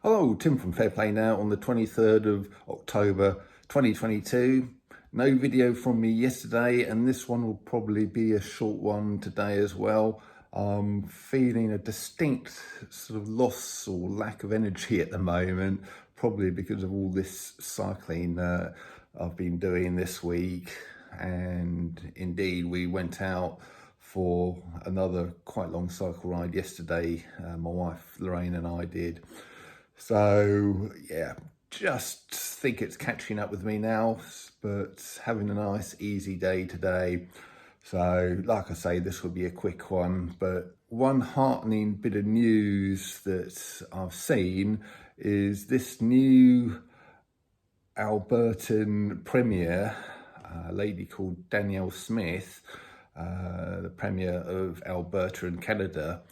Hello, Tim from Fair Play Now on the 23rd of October 2022. No video from me yesterday, and this one will probably be a short one today as well. I'm feeling a distinct sort of loss or lack of energy at the moment, probably because of all this cycling I've been doing this week. And indeed, we went out for another quite long cycle ride yesterday. My wife Lorraine and I did. So yeah, just think it's catching up with me now, but having a nice easy day today. So like I say, this will be a quick one, but one heartening bit of news that I've seen is this new Albertan Premier, a lady called Danielle Smith, the Premier of Alberta in Canada.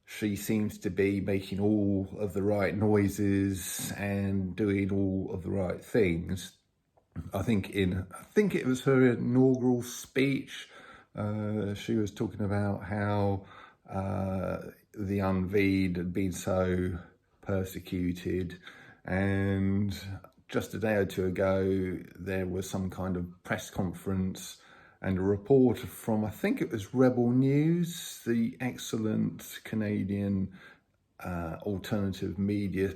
She seems to be making all of the right noises and doing all of the right things. I think it was her inaugural speech. She was talking about how the Unveed had been so persecuted, and just a day or two ago there was some kind of press conference and a reporter from, I think it was Rebel News, the excellent Canadian alternative media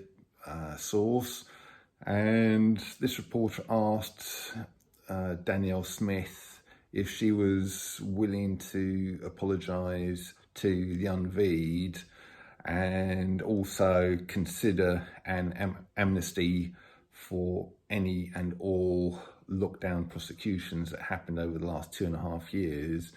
source. And this reporter asked Danielle Smith if she was willing to apologise to the Unveed and also consider an amnesty for any and all lockdown prosecutions that happened over the last 2.5 years.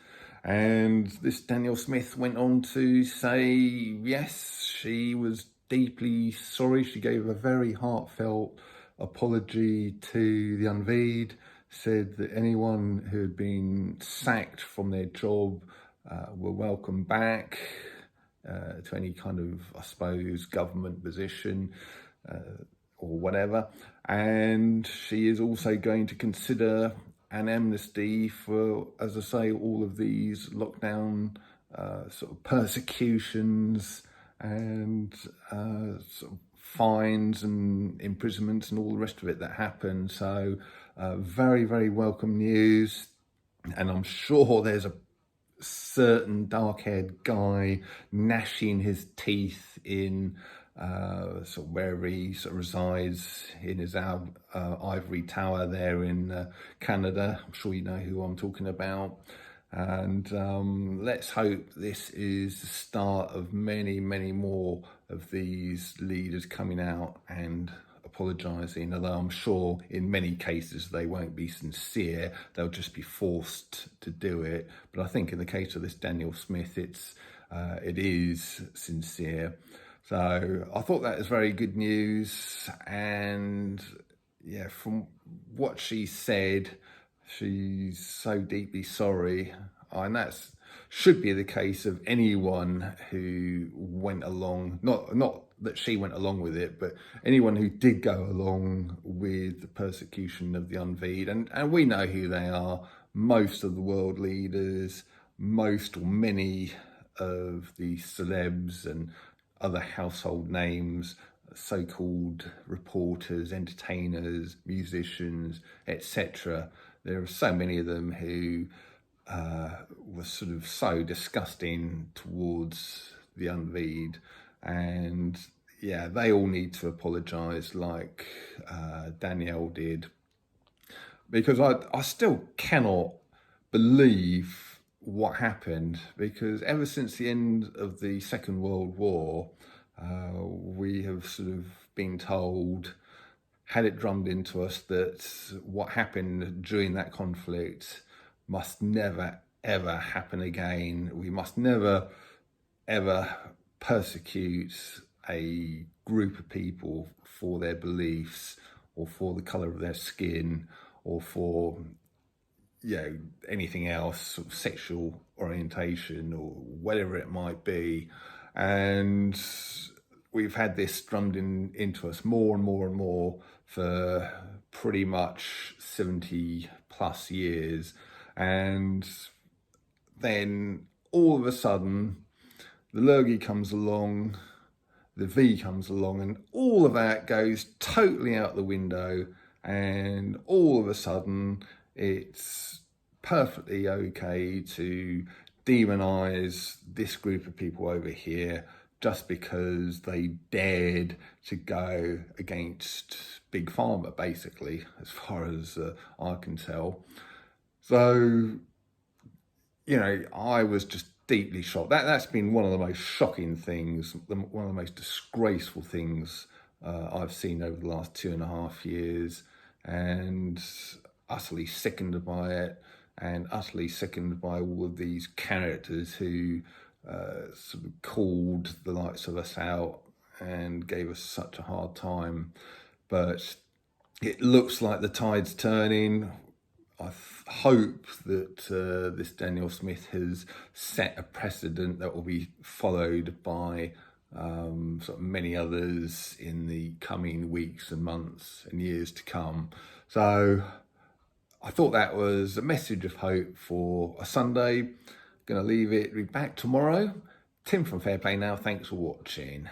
And this Danielle Smith went on to say, yes, she was deeply sorry. She gave a very heartfelt apology to the Unveed, said that anyone who had been sacked from their job were welcome back to any kind of, I suppose, government position or whatever. And she is also going to consider an amnesty for, as I say, all of these lockdown sort of persecutions and sort of fines and imprisonments and all the rest of it that happened. So very, very welcome news. And I'm sure there's a certain dark-haired guy gnashing his teeth in sort of wherever he sort of resides in his ivory tower there in Canada. I'm sure you know who I'm talking about. And let's hope this is the start of many, many more of these leaders coming out and apologising, although I'm sure in many cases they won't be sincere, they'll just be forced to do it. But I think in the case of this Danielle Smith, it is sincere. So I thought that was very good news. And yeah, from what she said, she's so deeply sorry. And that's should be the case of anyone who went along, not that she went along with it, but anyone who did go along with the persecution of the Unveed. And we know who they are. Most of the world leaders, most or many of the celebs and other household names, so-called reporters, entertainers, musicians, etc. There are so many of them who were sort of so disgusting towards the Unveed, and yeah, they all need to apologise like Danielle did, because I still cannot believe what happened, because ever since the end of the Second World War, we have sort of been told, had it drummed into us, that what happened during that conflict must never, ever happen again. We must never, ever persecute a group of people for their beliefs or for the colour of their skin or for anything else, sort of sexual orientation or whatever it might be. And we've had this drummed into us more and more and more for pretty much 70 plus years. And then all of a sudden, the lurgy comes along, the V comes along, and all of that goes totally out the window, and all of a sudden it's perfectly okay to demonize this group of people over here just because they dared to go against Big Pharma, basically, as far as I can tell. So, I was just deeply shocked. That's been one of the most shocking things, one of the most disgraceful things I've seen over the last 2.5 years, and utterly sickened by it, and utterly sickened by all of these characters who sort of called the likes of us out and gave us such a hard time. But it looks like the tide's turning. I hope that this Danielle Smith has set a precedent that will be followed by sort of many others in the coming weeks and months and years to come. So I thought that was a message of hope for a Sunday. Going to leave it. Be back tomorrow. Tim from Fair Play Now. Thanks for watching.